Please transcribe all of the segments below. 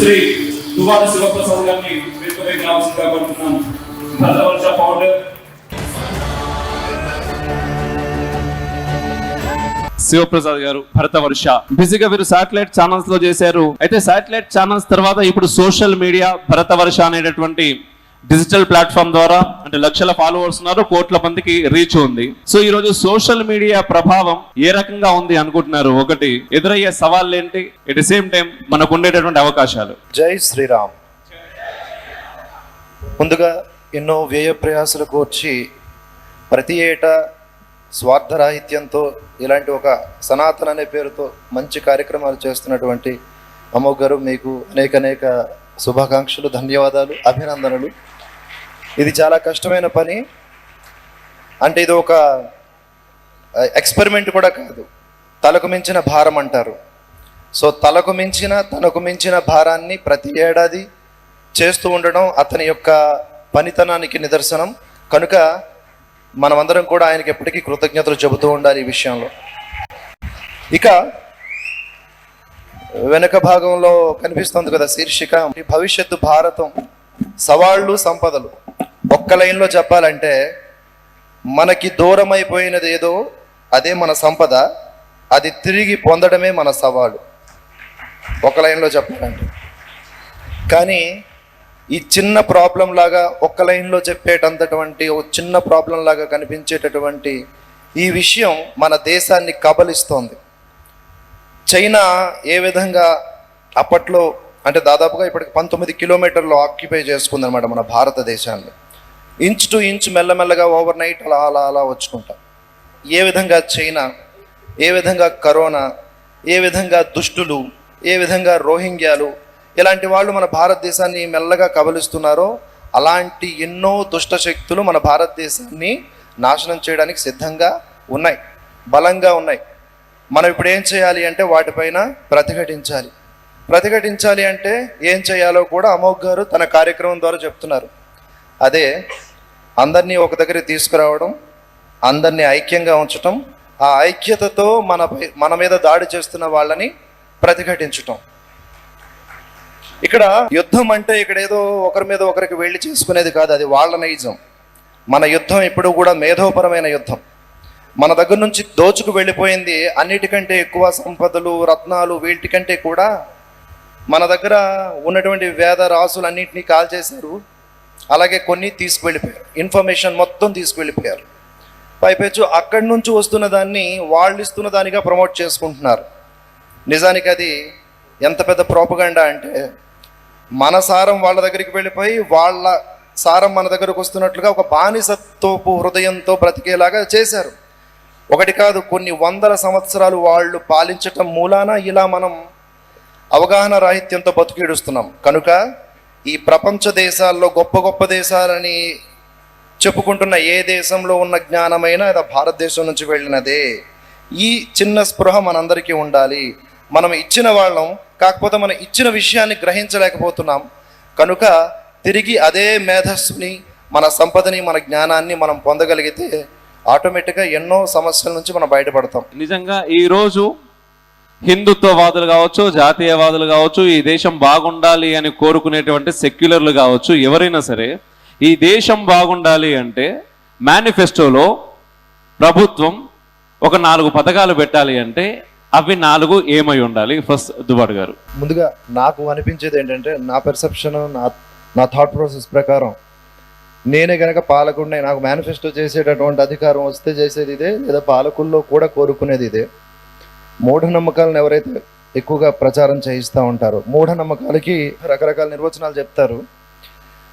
శ్రీ దువ్వాడ శివప్రసాద్ గారిని వేదికపై రావాల్సిందిగా కోరుతున్నాం. భరతవర్ష ఫౌండర్ శివప్రసాద్ గారు, భరతవర్ష బిజీగా వీరు శాటిలైట్ ఛానల్స్ లో చేశారు. అయితే శాటిలైట్ ఛానల్స్ తర్వాత ఇప్పుడు సోషల్ మీడియా భరతవర్ష అనేటటువంటి డిజిటల్ ప్లాట్ఫామ్ ద్వారా అంటే లక్షల ఫాలోవర్స్ ఉన్నారు, కోట్ల మందికి రీచ్ ఉంది. సో ఈ రోజు సోషల్ మీడియా ప్రభావం ఏ రకంగా ఉంది అనుకుంటున్నారు? ఒకటి, ఎదురయ్యే సవాళ్ళు ఏంటి? ఎట్ ది సేమ్ టైం మనకు ఉండేటటువంటి అవకాశాలు. జై శ్రీరామ్. ముందుగా ఎన్నో వ్యయ ప్రయాసాలకు వచ్చి ప్రతి ఏటా స్వార్థరాహిత్యంతో ఇలాంటి ఒక సనాతన అనే పేరుతో మంచి కార్యక్రమాలు చేస్తున్నటువంటి అమోఘ్ గారు, మీకు అనేక శుభాకాంక్షలు, ధన్యవాదాలు, అభినందనలు. ఇది చాలా కష్టమైన పని. అంటే ఇది ఒక ఎక్స్పెరిమెంట్ కూడా కాదు, తలకు మించిన భారం అంటారు. సో తనకు మించిన భారాన్ని ప్రతి ఏడాది చేస్తూ ఉండడం అతని యొక్క పనితనానికి నిదర్శనం. కనుక మనమందరం కూడా ఆయనకి ఎప్పటికీ కృతజ్ఞతలు చెబుతూ ఉండాలి ఈ విషయంలో. ఇక వెనక భాగంలో కనిపిస్తుంది కదా శీర్షిక, భవిష్యత్తు భారతం, సవాళ్ళు, సంపదలు. ఒక్క లైన్లో చెప్పాలంటే మనకి దూరం అయిపోయినది ఏదో అదే మన సంపద, అది తిరిగి పొందడమే మన సవాలు. ఒక లైన్లో చెప్పాలంటే. కానీ ఈ చిన్న ప్రాబ్లం లాగా ఒక్క లైన్లో చెప్పేటంతటువంటి ఒక చిన్న ప్రాబ్లం లాగా కనిపించేటటువంటి ఈ విషయం మన దేశాన్ని కబలిస్తోంది. చైనా ఏ విధంగా అప్పట్లో అంటే దాదాపుగా ఇప్పటికి 19 కిలోమీటర్లు ఆక్యుపై చేసుకుందనమాట మన భారతదేశాన్ని. ఇంచ్ టు ఇంచ్ మెల్లమెల్లగా ఓవర్ నైట్ అలా వచ్చుకుంటాం. ఏ విధంగా చైనా, ఏ విధంగా కరోనా, ఏ విధంగా దుష్టులు, ఏ విధంగా రోహింగ్యాలు ఇలాంటి వాళ్ళు మన భారతదేశాన్ని మెల్లగా కబలిస్తున్నారో అలాంటి ఎన్నో దుష్ట శక్తులు మన భారతదేశాన్ని నాశనం చేయడానికి సిద్ధంగా ఉన్నాయి, బలంగా ఉన్నాయి. మనం ఇప్పుడు ఏం చేయాలి అంటే వాటిపైన ప్రతిఘటించాలి అంటే ఏం చేయాలో కూడా అమోఘ్ గారు తన కార్యక్రమం ద్వారా చెప్తున్నారు. అదే అందరినీ ఒక దగ్గరికి తీసుకురావడం, అందరినీ ఐక్యంగా ఉంచటం, ఆ ఐక్యతతో మన మీద దాడి చేస్తున్న వాళ్ళని ప్రతిఘటించటం. ఇక్కడ యుద్ధం అంటే ఇక్కడ ఏదో ఒకరి మీద ఒకరికి వెళ్ళి చేసుకునేది కాదు, అది వాళ్ళ నైజం. మన యుద్ధం ఇప్పుడు కూడా మేధోపరమైన యుద్ధం. మన దగ్గర నుంచి దోచుకు వెళ్ళిపోయింది అన్నిటికంటే ఎక్కువ సంపదలు, రత్నాలు, వీటికంటే కూడా మన దగ్గర ఉన్నటువంటి వేద రాసులు అన్నింటినీ కాల్చేశారు. అలాగే కొన్ని తీసుకువెళ్ళిపోయారు, ఇన్ఫర్మేషన్ మొత్తం తీసుకువెళ్ళిపోయారు. పైపెచ్చు అక్కడి నుంచి వస్తున్న దాన్ని వాళ్ళు ఇస్తున్న దానిగా ప్రమోట్ చేసుకుంటున్నారు. నిజానికి అది ఎంత పెద్ద ప్రోపగండా అంటే మన సారం వాళ్ళ దగ్గరికి వెళ్ళిపోయి వాళ్ళ సారం మన దగ్గరకు వస్తున్నట్లుగా ఒక బానిసత్వపు హృదయంతో బ్రతికేలాగా చేశారు. ఒకటి కాదు, కొన్ని వందల సంవత్సరాలు వాళ్ళు పాలించటం మూలాన ఇలా మనం అవగాహన రాహిత్యంతో బతుకీడుస్తున్నాం. కనుక ఈ ప్రపంచ దేశాల్లో గొప్ప గొప్ప దేశాలని చెప్పుకుంటున్న ఏ దేశంలో ఉన్న జ్ఞానమైనా అది భారతదేశం నుంచి వెళ్ళినదే. ఈ చిన్న స్పృహ మనందరికీ ఉండాలి. మనం ఇచ్చిన వాళ్ళం, కాకపోతే మనం ఇచ్చిన విషయాన్ని గ్రహించలేకపోతున్నాం. కనుక తిరిగి అదే మేధస్సుని, మన సంపదని, మన జ్ఞానాన్ని మనం పొందగలిగితే ఆటోమేటిక్గా ఎన్నో సమస్యల నుంచి మనం బయటపడతాం. నిజంగా ఈరోజు హిందుత్వవాదులు కావచ్చు, జాతీయవాదులు కావచ్చు, ఈ దేశం బాగుండాలి అని కోరుకునేటువంటి సెక్యులర్లు కావచ్చు, ఎవరైనా సరే ఈ దేశం బాగుండాలి అంటే మేనిఫెస్టోలో ప్రభుత్వం ఒక 4 పథకాలు పెట్టాలి అంటే అవి 4 ఏమై ఉండాలి? ఫస్ట్ దువ్వాడ గారు. ముందుగా నాకు అనిపించేది ఏంటంటే, నా పెర్సెప్షన్, నా థాట్ ప్రాసెస్ ప్రకారం నేనే కనుక పాలకుడిని, నాకు మేనిఫెస్టో చేసేటటువంటి అధికారం వస్తే చేసేది ఇదే, లేదా పాలకుల్లో కూడా కోరుకునేది ఇదే. మూఢనమ్మకాలను ఎవరైతే ఎక్కువగా ప్రచారం చేయిస్తూ ఉంటారో, మూఢనమ్మకాలకి రకరకాల నిర్వచనాలు చెప్తారు.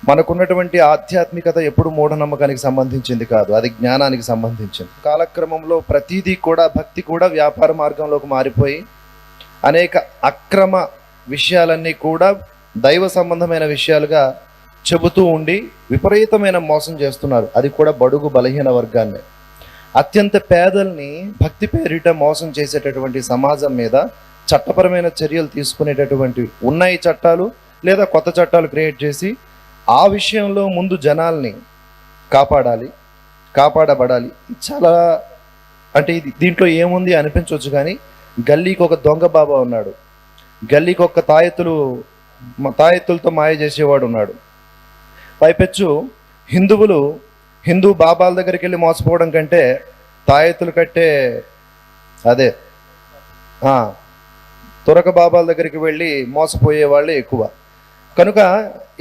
మనకున్నటువంటి ఆధ్యాత్మికత ఎప్పుడు మూఢనమ్మకానికి సంబంధించింది కాదు, అది జ్ఞానానికి సంబంధించింది. కాలక్రమంలో ప్రతిదీ కూడా, భక్తి కూడా వ్యాపార మార్గంలోకి మారిపోయి అనేక అక్రమ విషయాలన్నీ కూడా దైవ సంబంధమైన విషయాలుగా చెబుతూ ఉండి విపరీతమైన మోసం చేస్తున్నారు. అది కూడా బడుగు బలహీన వర్గాన్ని, అత్యంత పేదల్ని భక్తి పేరిట మోసం చేసేటటువంటి సమాజం మీద చట్టపరమైన చర్యలు తీసుకునేటటువంటి ఉన్నాయి చట్టాలు, లేదా కొత్త చట్టాలు క్రియేట్ చేసి ఆ విషయంలో ముందు జనాల్ని కాపాడబడాలి. చాలా అంటే దీంట్లో ఏముంది అనిపించవచ్చు, కానీ గల్లీకి ఒక దొంగ బాబా ఉన్నాడు, గల్లీకి ఒక తాయెత్తులు తాయెత్తులతో మాయ చేసేవాడు ఉన్నాడు. పైపెచ్చు హిందూ బాబాల దగ్గరికి వెళ్ళి మోసపోవడం కంటే తాయెత్తులు కట్టే అదే తురక బాబాల దగ్గరికి వెళ్ళి మోసపోయే వాళ్ళే ఎక్కువ. కనుక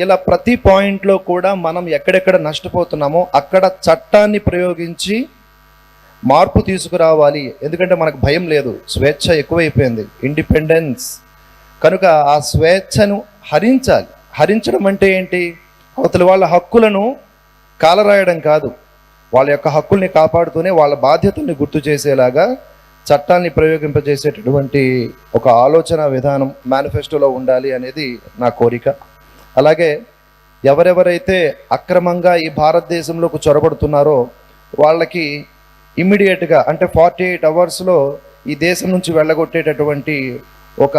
ఇలా ప్రతి పాయింట్లో కూడా మనం ఎక్కడెక్కడ నష్టపోతున్నామో అక్కడ చట్టాన్ని ప్రయోగించి మార్పు తీసుకురావాలి. ఎందుకంటే మనకు భయం లేదు, స్వేచ్ఛ ఎక్కువైపోయింది, ఇండిపెండెన్స్. కనుక ఆ స్వేచ్ఛను హరించాలి. హరించడం అంటే ఏంటి? అవతలి వాళ్ళ హక్కులను కాలరాయడం కాదు, వాళ్ళ యొక్క హక్కుల్ని కాపాడుతూనే వాళ్ళ బాధ్యతల్ని గుర్తు చేసేలాగా చట్టాన్ని ప్రయోగింపజేసేటటువంటి ఒక ఆలోచన విధానం మేనిఫెస్టోలో ఉండాలి అనేది నా కోరిక. అలాగే ఎవరెవరైతే అక్రమంగా ఈ భారతదేశంలోకి చొరబడుతున్నారో వాళ్ళకి ఇమ్మీడియట్గా అంటే 48 అవర్స్లో ఈ దేశం నుంచి వెళ్ళగొట్టేటటువంటి ఒక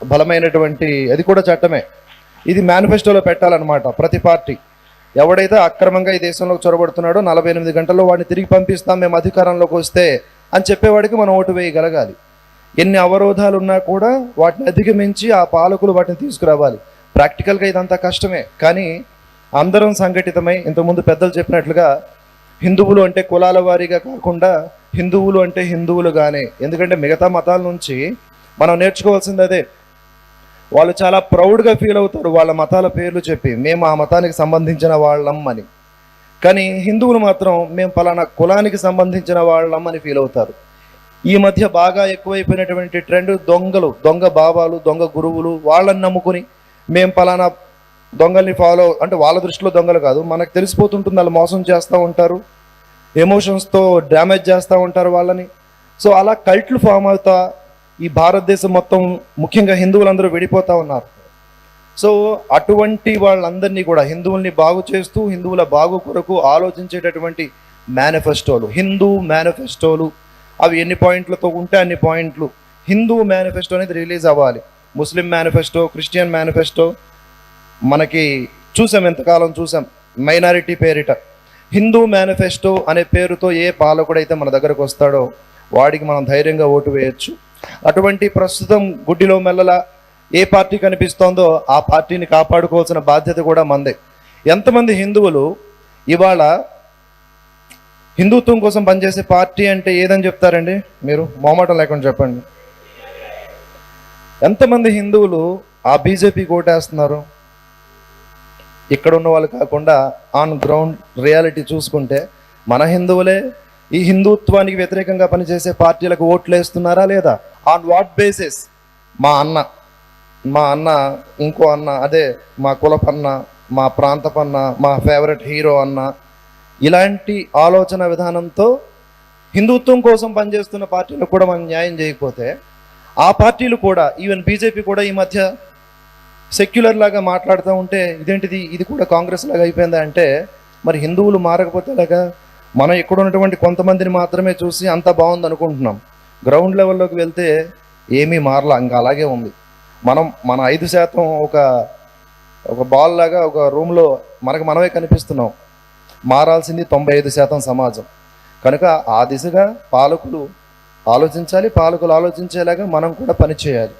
బలమైనటువంటి, అది కూడా చట్టమే, ఇది మేనిఫెస్టోలో పెట్టాలన్నమాట. ప్రతి పార్టీ ఎవడైతే అక్రమంగా ఈ దేశంలోకి చొరబడుతున్నాడో 48 గంటల్లో వాడిని తిరిగి పంపిస్తాం మేము అధికారంలోకి వస్తే అని చెప్పేవాడికి మనం ఓటు వేయగలగాలి. ఎన్ని అవరోధాలు ఉన్నా కూడా వాటిని అధిగమించి ఆ పాలకులు వాటిని తీసుకురావాలి. ప్రాక్టికల్గా ఇదంతా కష్టమే, కానీ అందరం సంఘటితమై ఇంతకుముందు పెద్దలు చెప్పినట్లుగా హిందువులు అంటే కులాల వారీగా కాకుండా హిందువులు అంటే హిందువులుగానే. ఎందుకంటే మిగతా మతాల నుంచి మనం నేర్చుకోవాల్సింది అదే. వాళ్ళు చాలా ప్రౌడ్గా ఫీల్ అవుతారు వాళ్ళ మతాల పేర్లు చెప్పి, మేము ఆ మతానికి సంబంధించిన వాళ్ళం అని. కానీ హిందువులు మాత్రం మేము పలానా కులానికి సంబంధించిన వాళ్ళం అని ఫీల్ అవుతారు. ఈ మధ్య బాగా ఎక్కువైపోయినటువంటి ట్రెండ్ దొంగ బాబాలు, దొంగ గురువులు, వాళ్ళని నమ్ముకుని మేము పలానా దొంగల్ని ఫాలో, అంటే వాళ్ళ దృష్టిలో దొంగలు కాదు, మనకు తెలిసిపోతుంటుంది వాళ్ళు మోసం చేస్తూ ఉంటారు, ఎమోషన్స్తో డ్యామేజ్ చేస్తూ ఉంటారు వాళ్ళని. సో అలా కల్ట్లు ఫామ్ అవుతా ఈ భారతదేశం మొత్తం ముఖ్యంగా హిందువులందరూ విడిపోతూ ఉన్నారు. సో అటువంటి వాళ్ళందరినీ కూడా హిందువుల్ని బాగు చేస్తూ హిందువుల బాగు కొరకు ఆలోచించేటటువంటి మేనిఫెస్టోలు, హిందూ మేనిఫెస్టోలు, అవి ఎన్ని పాయింట్లతో ఉంటే అన్ని పాయింట్లు. హిందూ మేనిఫెస్టో అనేది రిలీజ్ అవ్వాలి. ముస్లిం మేనిఫెస్టో, క్రిస్టియన్ మేనిఫెస్టో మనకి చూసాం, ఎంతకాలం చూసాం మైనారిటీ పేరిట. హిందూ మేనిఫెస్టో అనే పేరుతో ఏ పాలకుడైతే మన దగ్గరకు వస్తాడో వాడికి మనం ధైర్యంగా ఓటు వేయచ్చు. అటువంటి ప్రస్తుతం గుడ్డిలో మెల్లల ఏ పార్టీ కనిపిస్తోందో ఆ పార్టీని కాపాడుకోవాల్సిన బాధ్యత కూడా మందే. ఎంతమంది హిందువులు ఇవాళ హిందుత్వం కోసం పనిచేసే పార్టీ అంటే ఏదని చెప్తారండి? మీరు మొహమాటం లేకుండా చెప్పండి. ఎంతమంది హిందువులు ఆ బీజేపీకి ఓటేస్తున్నారు? ఇక్కడ ఉన్న వాళ్ళు కాకుండా ఆన్ గ్రౌండ్ రియాలిటీ చూసుకుంటే మన హిందువులే ఈ హిందుత్వానికి వ్యతిరేకంగా పనిచేసే పార్టీలకు ఓట్లు వేస్తున్నారా లేదా? On what basis? మా అన్న ఇంకో అన్న, అదే మా కులపన్న, మా ప్రాంతపన్న, మా ఫేవరెట్ హీరో అన్న, ఇలాంటి ఆలోచన విధానంతో హిందుత్వం కోసం పనిచేస్తున్న పార్టీలకు కూడా మనం న్యాయం చేయకపోతే ఆ పార్టీలు కూడా, ఈవెన్ బీజేపీ కూడా ఈ మధ్య సెక్యులర్ లాగా మాట్లాడుతూ ఉంటే ఇదేంటిది, ఇది కూడా కాంగ్రెస్ లాగా అయిపోయిందా అంటే మరి హిందువులు మారకపోతే లాగా మనం ఇక్కడ ఉన్నటువంటి కొంతమందిని మాత్రమే చూసి అంత బాగుంది అనుకుంటున్నాం. గ్రౌండ్ లెవెల్లోకి వెళ్తే ఏమీ మారలా, ఇంకా అలాగే ఉంది. మన 5% ఒక బాల్ లాగా ఒక రూమ్లో మనమే కనిపిస్తున్నాం. మారాల్సింది 95% సమాజం. కనుక ఆ దిశగా పాలకులు ఆలోచించాలి, పాలకులు ఆలోచించేలాగా మనం కూడా పనిచేయాలి.